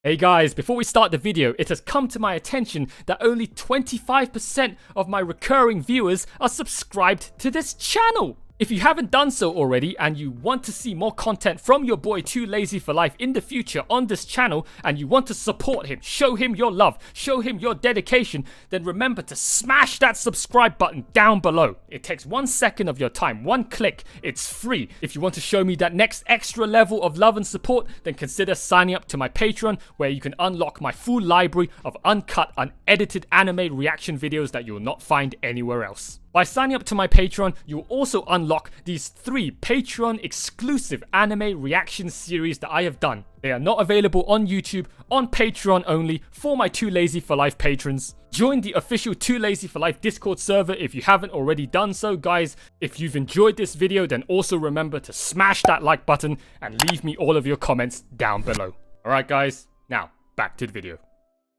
Hey guys, before we start the video, it has come to my attention that only 25% of my recurring viewers are subscribed to this channel. If you haven't done so already and you want to see more content from your boy Too Lazy for Life in the future on this channel and you want to support him, show him your love, show him your dedication, then remember to smash that subscribe button down below. It takes 1 second of your time, 1 click, it's free. If you want to show me that next extra level of love and support, then consider signing up to my Patreon where you can unlock my full library of uncut, unedited anime reaction videos that you will not find anywhere else. By signing up to my Patreon, you will also unlock these 3 Patreon exclusive anime reaction series that I have done. They are not available on YouTube, on Patreon only for my Too Lazy for Life patrons. Join the official Too Lazy for Life Discord server if you haven't already done so, guys. If you've enjoyed this video, then also remember to smash that like button and leave me all of your comments down below. Alright guys, now back to the video.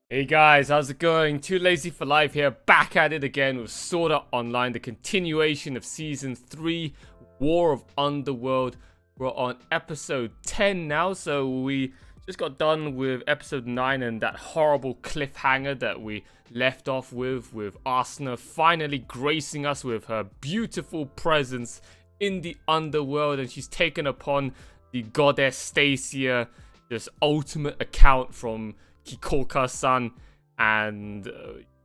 Hey guys, how's it going? Too Lazy for Life here, back at it again with Sword Art Online, the continuation of Season 3, War of Underworld. We're on episode 10 now, so we just got done with episode 9 and that horrible cliffhanger that we left off with Asuna finally gracing us with her beautiful presence in the underworld, and she's taken upon the goddess Stacia, this ultimate account from Kikoka-san and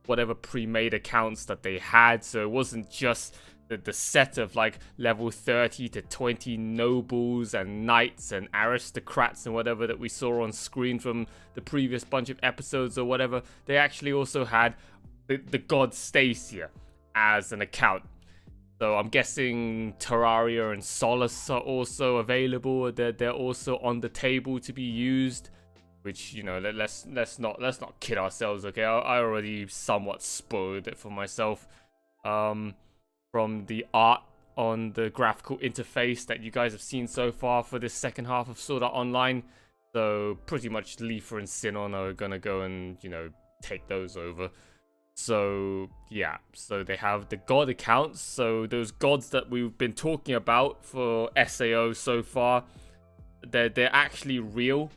whatever pre-made accounts that they had. So it wasn't just the set of like level 30 to 20 nobles and knights and aristocrats and whatever that we saw on screen from the previous bunch of episodes or whatever. They actually also had the god Stacia as an account. So I'm guessing Terraria and Solace are also available. They're also on the table to be used. Which, you know, let's not kid ourselves, okay? I already somewhat spoiled it for myself from the art on the graphical interface that you guys have seen so far for this second half of Sword Art Online. So pretty much LEAFA and Sinon are gonna go and, you know, take those over. So yeah, so they have the god accounts. So those gods that we've been talking about for SAO so far, they're actually real.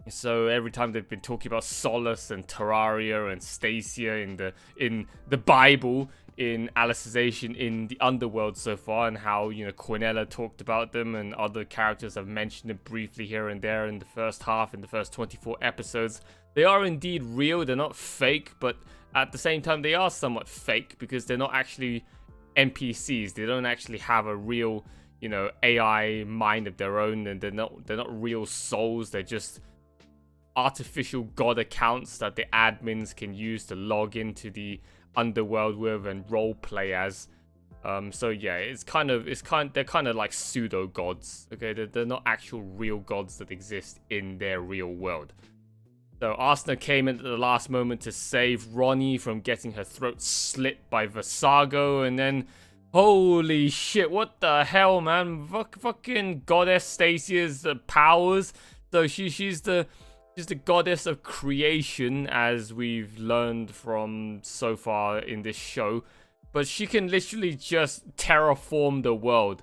So every time they've been talking about Solace and Terraria and Stacia in the Bible, in Alicization in the Underworld so far, and how, you know, Quinella talked about them and other characters have mentioned it briefly here and there in the first half, in the first 24 episodes. They are indeed real, they're not fake, but at the same time they are somewhat fake because they're not actually NPCs. They don't actually have a real, you know, AI mind of their own, and they're not real souls. They're just artificial god accounts that the admins can use to log into the underworld with and role play as. So yeah, they're kind of like pseudo gods. Okay, they're not actual real gods that exist in their real world. So Asuna came in at the last moment to save Ronnie from getting her throat slit by Vasago, and then holy shit, what the hell, man? Fucking goddess Stacia's powers. So she's the goddess of creation, as we've learned from so far in this show, but she can literally just terraform the world.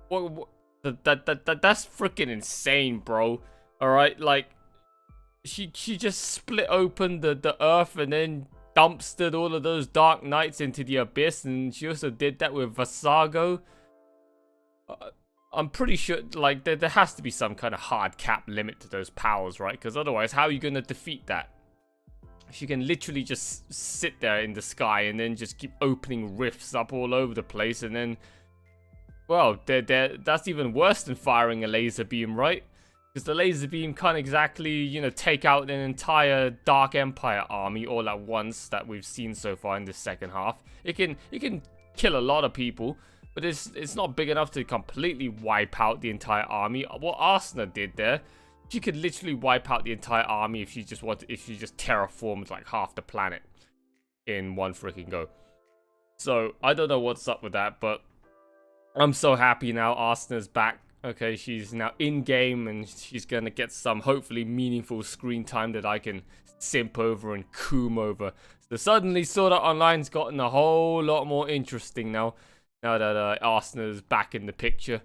That's freaking insane, bro. All right, like she just split open the earth and then dumpstered all of those dark knights into the abyss, and she also did that with Vasago. I'm pretty sure, like, there has to be some kind of hard cap limit to those powers, right? Because otherwise, how are you going to defeat that? She can literally just sit there in the sky and then just keep opening rifts up all over the place. And then, well, that's even worse than firing a laser beam, right? Because the laser beam can't exactly, you know, take out an entire Dark Empire army all at once that we've seen so far in this second half. It can kill a lot of people, but it's not big enough to completely wipe out the entire army. What Asuna did there, she could literally wipe out the entire army if she just terraformed like half the planet in one freaking go. So I don't know what's up with that, but I'm so happy now Asuna's back. Okay, she's now in game and she's gonna get some hopefully meaningful screen time that I can simp over and coom over. So suddenly Sword Art Online's gotten a whole lot more interesting now. Now that Asuna's back in the picture.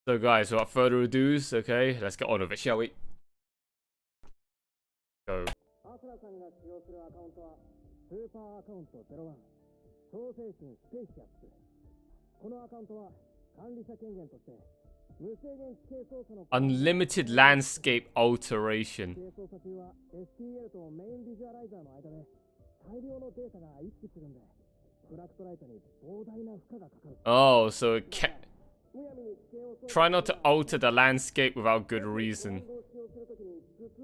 So guys, without further ado, okay, let's get on with it, shall we? Go. Unlimited landscape alteration. Oh, so it can try not to alter the landscape without good reason.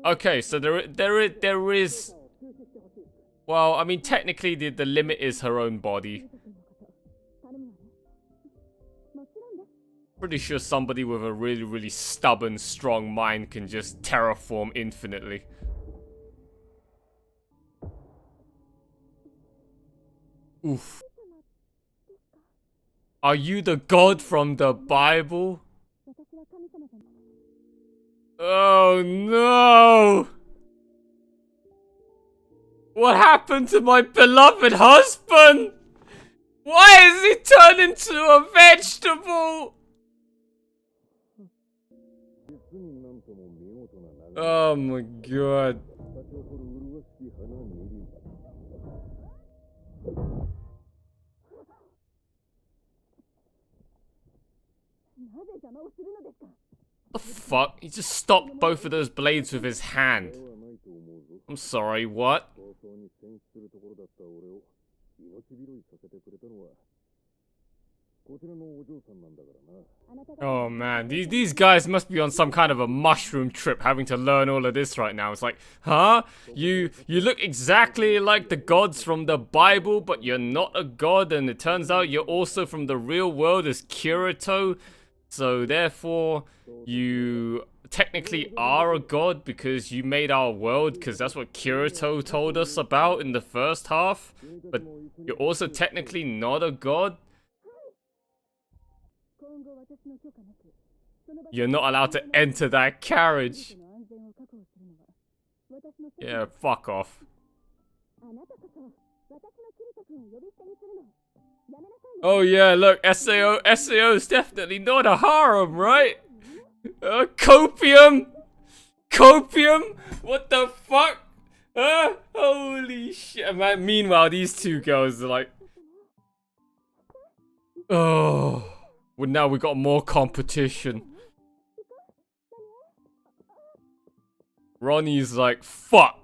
Okay, so there is. Well, I mean, technically, the limit is her own body. Pretty sure somebody with a really, really stubborn, strong mind can just terraform infinitely. Oof. Are you the god from the Bible? Oh no! What happened to my beloved husband? Why is he turned into a vegetable? Oh my god. The fuck? He just stopped both of those blades with his hand. I'm sorry, what? Oh man, these guys must be on some kind of a mushroom trip having to learn all of this right now. It's like, huh? You look exactly like the gods from the Bible, but you're not a god, and it turns out you're also from the real world as Kirito. So therefore, you technically are a god because you made our world, because that's what Kirito told us about in the first half. But you're also technically not a god. You're not allowed to enter that carriage. Yeah, fuck off. Oh yeah, look, SAO's definitely not a harem, right? Copium? Copium? What the fuck? Holy shit, man. Meanwhile, these two girls are like... Oh... Well, now we got more competition. Ronnie's like, fuck.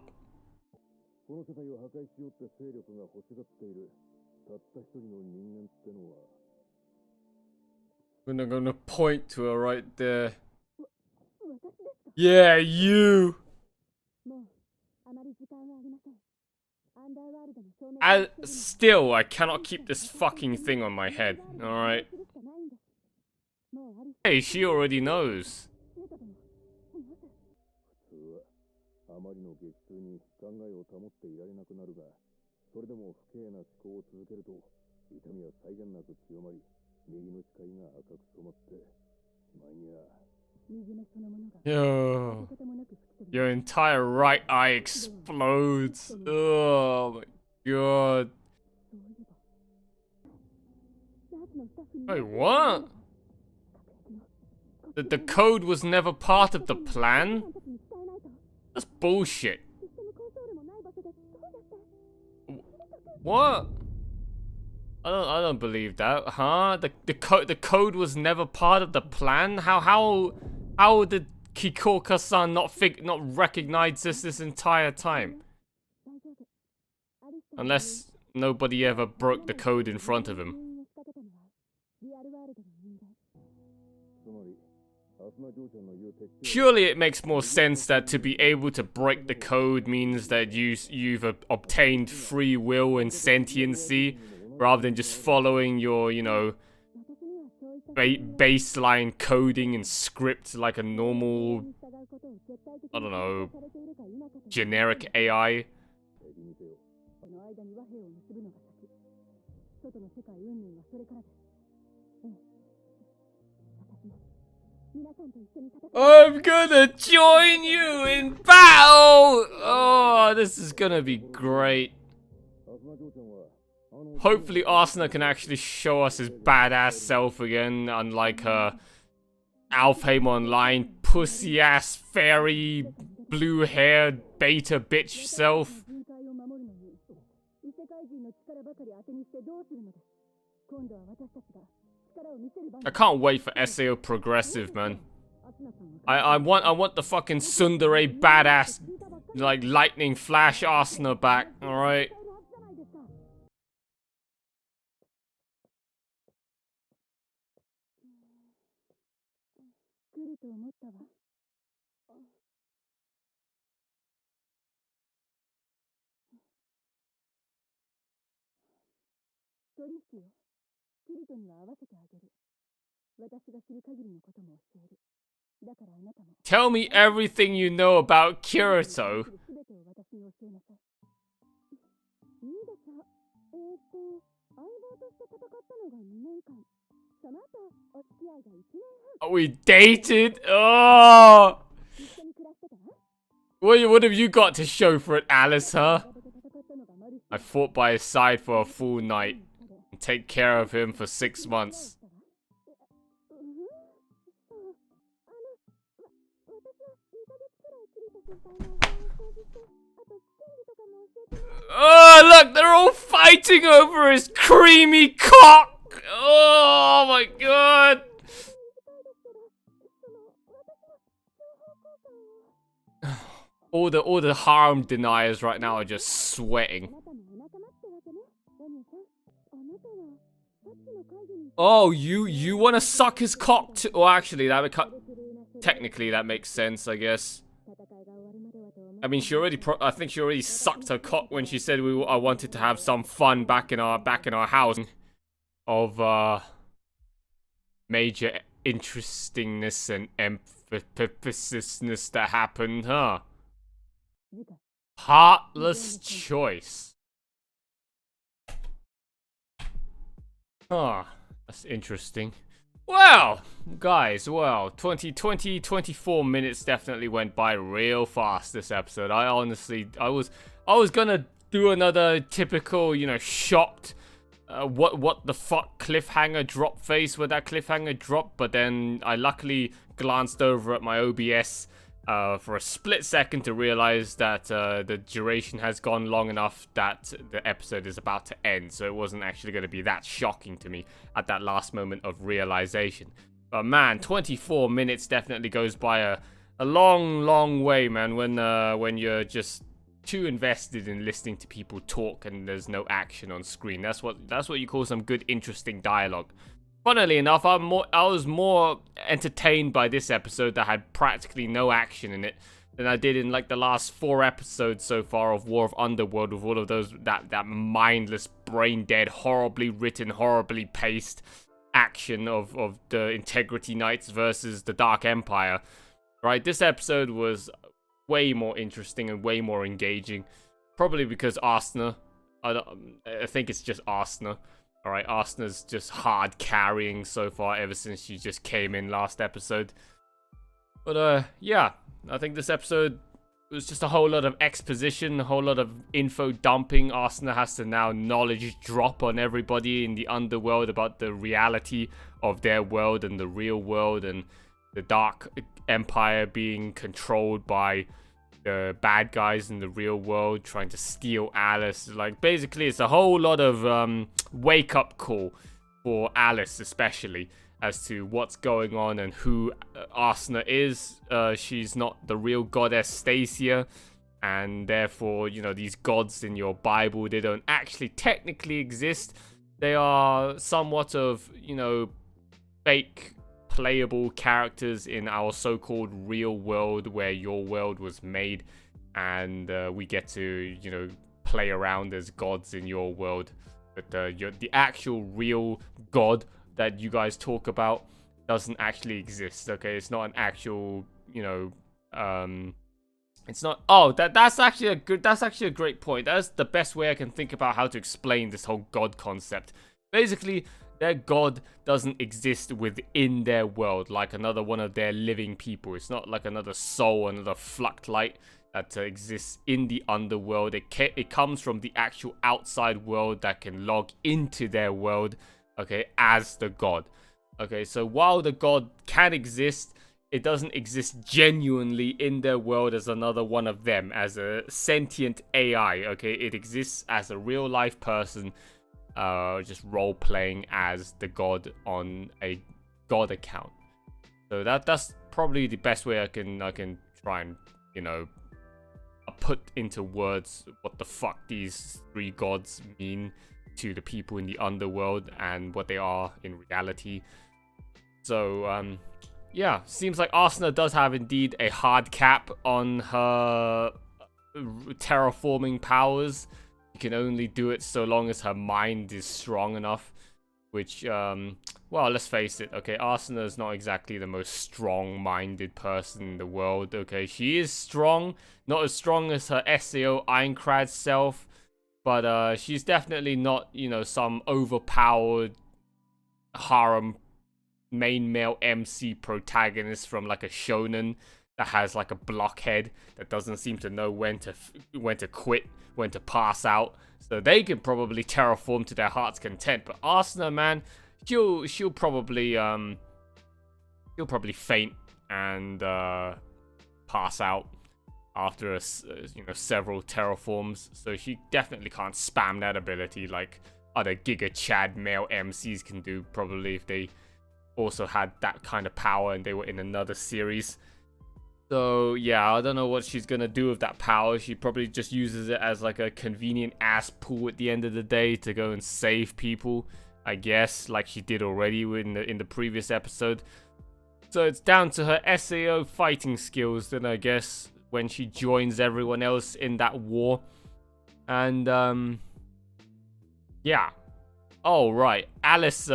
We're gonna point to her right there. Yeah, you. Still, I cannot keep this fucking thing on my head. Alright. Hey, she already knows. Yo, your entire right eye explodes. Oh my god. Wait, what? The code was never part of the plan? That's bullshit. What? I don't believe that, huh? The code was never part of the plan? How did Kikoka-san not recognize this entire time? Unless nobody ever broke the code in front of him. Surely it makes more sense that to be able to break the code means that you've obtained free will and sentiency, rather than just following your, you know, baseline coding and script like a normal, I don't know, generic AI. I'm gonna join you in battle! Oh, this is gonna be great. Hopefully Asuna can actually show us his badass self again, unlike her Alfheim Online pussy-ass fairy blue-haired beta bitch self. I can't wait for SAO Progressive, man. I want the fucking tsundere badass, like, lightning flash Asuna back, alright? Tell me everything you know about Kirito. Oh, we dated? Oh! What have you got to show for it, Alice, huh? I fought by his side for a full night and take care of him for 6 months. Oh, look, they're all fighting over his creamy cock. Oh my god. All the harm deniers right now are just sweating. Oh, you want to suck his cock too? Well, actually, technically that makes sense, I guess. I mean, I think she already sucked her cock when she said I wanted to have some fun back in our house. Of major interestingness and emphasis that happened, huh? Heartless choice. Ah, that's interesting. Well, guys, 24 minutes definitely went by real fast this episode. I was gonna do another typical, you know, shocked, what the fuck cliffhanger drop face with that cliffhanger drop, but then I luckily glanced over at my OBS for a split second to realize that the duration has gone long enough that the episode is about to end, so it wasn't actually going to be that shocking to me at that last moment of realization. But man, 24 minutes definitely goes by a long way, man, when you're just too invested in listening to people talk and there's no action on screen. That's what you call some good, interesting dialogue. Funnily enough, I was more entertained by this episode that had practically no action in it than I did in like the last 4 episodes so far of War of Underworld, with all of those that mindless, brain dead, horribly written, horribly paced action of the Integrity Knights versus the Dark Empire. Right, this episode was way more interesting and way more engaging, probably because Asuna. I think it's just Asuna. Alright, Asuna's just hard carrying so far ever since she just came in last episode. But yeah, I think this episode was just a whole lot of exposition, a whole lot of info dumping. Asuna has to now knowledge drop on everybody in the underworld about the reality of their world and the real world, and the Dark Empire being controlled by the bad guys in the real world trying to steal Alice. Like, basically, it's a whole lot of wake-up call for Alice, especially, as to what's going on and who Asuna is. She's not the real goddess Stacia, and therefore, you know, these gods in your Bible, they don't actually technically exist. They are somewhat of, you know, fake playable characters in our so-called real world where your world was made, and we get to, you know, play around as gods in your world. But the actual real god that you guys talk about doesn't actually exist. Okay, it's not an actual, you know, it's not. Oh, that's actually a great point. That's the best way I can think about how to explain this whole god concept. Basically, their god doesn't exist within their world like another one of their living people. It's not like another soul, another fluct light that exists in the underworld. It comes from the actual outside world that can log into their world, okay, as the god. Okay, so while the god can exist, it doesn't exist genuinely in their world as another one of them, as a sentient AI, okay? It exists as a real life person, just role-playing as the god on a god account. So that's probably the best way I can try and, you know, put into words what the fuck these three gods mean to the people in the underworld and what they are in reality. So yeah, seems like Asuna does have indeed a hard cap on her terraforming powers. She can only do it so long as her mind is strong enough, which well, let's face it, okay, Asuna is not exactly the most strong-minded person in the world, okay? She is strong, not as strong as her SAO Ironclad self, but she's definitely not, you know, some overpowered harem main male MC protagonist from like a shonen that has like a blockhead that doesn't seem to know when to quit, when to pass out. So they can probably terraform to their heart's content, but Asuna, man, she'll probably faint and pass out after you know, several terraforms. So she definitely can't spam that ability like other Giga Chad male MCs can do, probably, if they also had that kind of power and they were in another series. So yeah, I don't know what she's gonna do with that power. She probably just uses it as like a convenient ass pool at the end of the day to go and save people, I guess, like she did already in the previous episode. So it's down to her SAO fighting skills then, I guess, when she joins everyone else in that war. And yeah. Oh right, Alice,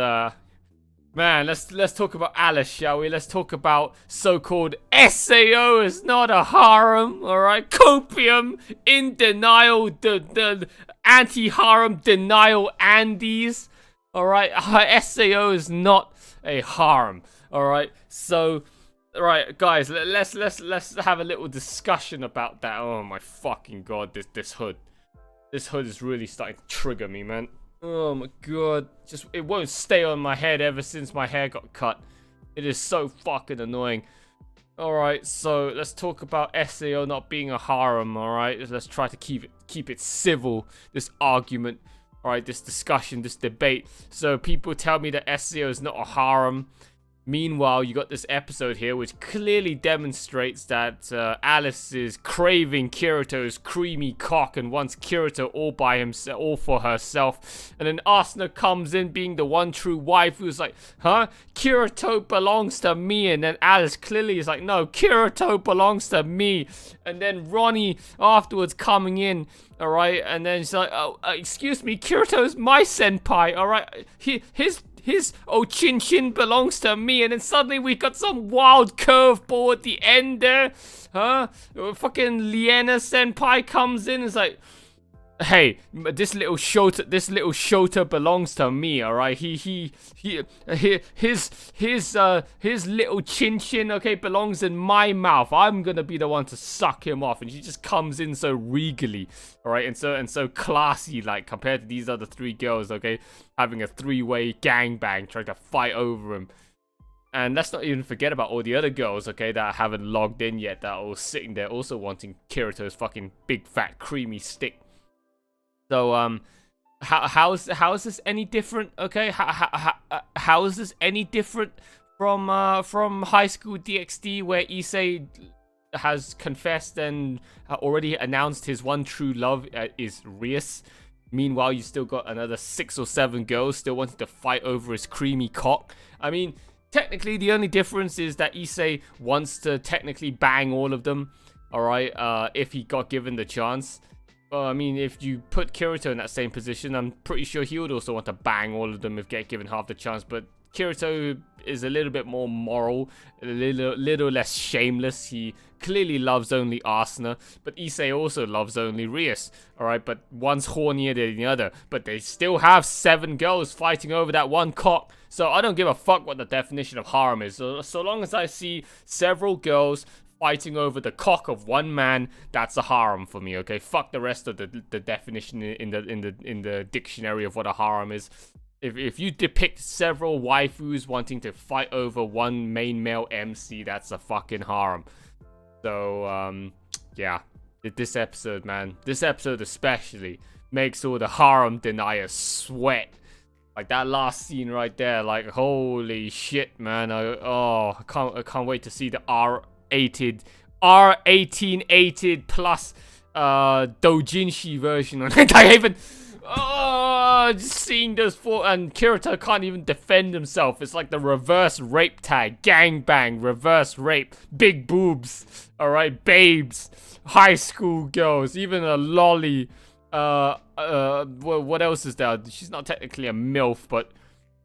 man, let's talk about Alice, shall we? Let's talk about so-called SAO is not a harem, alright? Copium in denial, the anti-harem denial Andes, alright? Her SAO is not a harem, alright? So, alright, guys, let's have a little discussion about that. Oh my fucking god, this hood. This hood is really starting to trigger me, man. Oh my god, just it won't stay on my head ever since my hair got cut. It is so fucking annoying. Alright, so let's talk about SAO not being a harem, alright? Let's try to keep it civil, this argument, alright, this discussion, this debate. So people tell me that SAO is not a harem. Meanwhile, you got this episode here which clearly demonstrates that Alice is craving Kirito's creamy cock and wants Kirito all by himself, all for herself. And then Asuna comes in being the one true wife who's like, huh? Kirito belongs to me. And then Alice clearly is like, no, Kirito belongs to me. And then Ronnie afterwards coming in, alright? And then she's like, oh, excuse me, Kirito's my senpai, alright? His Chin belongs to me, and then suddenly we got some wild curveball at the end there, huh? Fucking Liena senpai comes in and is like, hey, this little Shota belongs to me, alright? His little chin, okay, belongs in my mouth. I'm gonna be the one to suck him off. And she just comes in so regally, alright, and so classy, like, compared to these other three girls, okay, having a three-way gangbang, trying to fight over him. And let's not even forget about all the other girls, okay, that haven't logged in yet, that are all sitting there also wanting Kirito's fucking big, fat, creamy stick. So, how is this any different? Okay, how is this any different from High School DxD, where Issei has confessed and already announced his one true love is Rias? Meanwhile, you still got another 6 or 7 girls still wanting to fight over his creamy cock. I mean, technically, the only difference is that Issei wants to technically bang all of them. All right, if he got given the chance. Well, I mean, if you put Kirito in that same position, I'm pretty sure he would also want to bang all of them if get given half the chance. But Kirito is a little bit more moral, a little less shameless. He clearly loves only Asuna, but Issei also loves only Rias. Alright, but one's hornier than the other. But they still have 7 girls fighting over that one cock. So I don't give a fuck what the definition of harem is. So long as I see several girls fighting over the cock of one man, that's a harem for me, okay? Fuck the rest of the definition in the dictionary of what a harem is. If you depict several waifus wanting to fight over one main male MC, that's a fucking harem. So, yeah. This episode, man. This episode especially makes all the harem deniers sweat. Like that last scene right there, like holy shit, man. I can't wait to see the R18-ated plus doujinshi version on it. I even just seeing those four, and Kirito can't even defend himself. It's like the reverse rape tag, gangbang, reverse rape, big boobs, all right, babes, high school girls, even a lolly. What else is there? She's not technically a MILF, but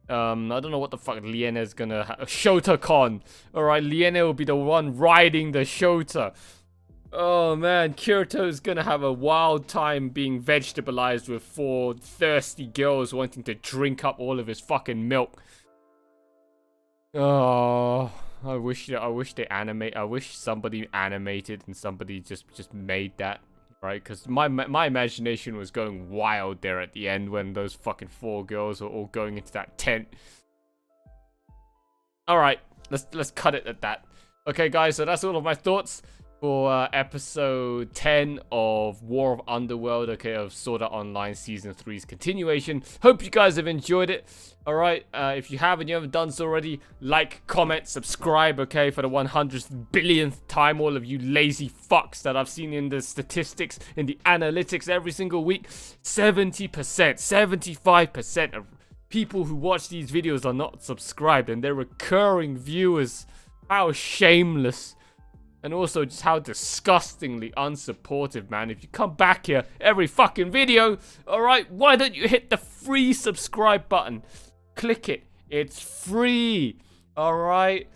I don't know what the fuck Liena's gonna Shota-con. Alright, Liena will be the one riding the Shota. Oh man, Kirito's gonna have a wild time being vegetabilized with 4 thirsty girls wanting to drink up all of his fucking milk. Oh, I wish somebody animated and somebody just made that. Right, because my imagination was going wild there at the end when those fucking 4 girls were all going into that tent. All right, let's cut it at that. Okay, guys, so that's all of my thoughts for episode 10 of War of Underworld, okay, of Sword Art Online Season 3's continuation. Hope you guys have enjoyed it. All right, if you haven't done so already, like, comment, subscribe, okay, for the 100th billionth time, all of you lazy fucks that I've seen in the statistics, in the analytics every single week. 70%, 75% of people who watch these videos are not subscribed, and they're recurring viewers. How shameless. And also just how disgustingly unsupportive, man. If you come back here every fucking video, alright, why don't you hit the free subscribe button? Click it. It's free. Alright?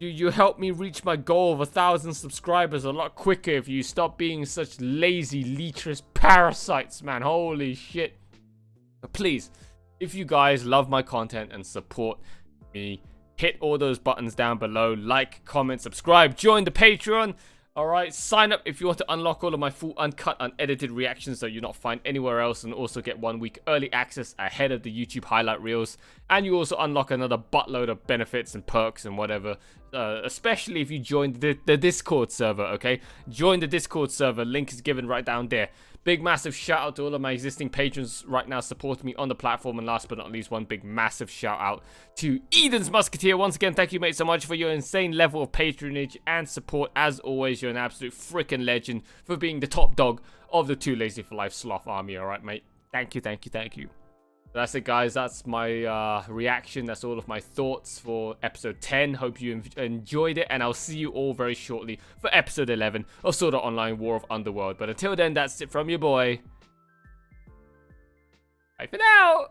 You help me reach my goal of 1,000 subscribers a lot quicker if you stop being such lazy, lecherous parasites, man. Holy shit. But please, if you guys love my content and support me, hit all those buttons down below. Like, comment, subscribe, join the Patreon. Alright, sign up if you want to unlock all of my full, uncut, unedited reactions that you not find anywhere else, and also get 1 week early access ahead of the YouTube highlight reels. And you also unlock another buttload of benefits and perks and whatever, especially if you join the Discord server, okay? Join the Discord server, link is given right down there. Big massive shout out to all of my existing patrons right now supporting me on the platform, and last but not least, one big massive shout out to Eden's Musketeer. Once again, thank you mate so much for your insane level of patronage and support. As always, you're an absolute freaking legend for being the top dog of the Too Lazy for Life Sloth army. Alright mate, thank you. That's it guys, that's my reaction, that's all of my thoughts for episode 10. Hope you enjoyed it, and I'll see you all very shortly for episode 11 of Sword Art Online War of Underworld. But until then, that's it from your boy. Bye for now!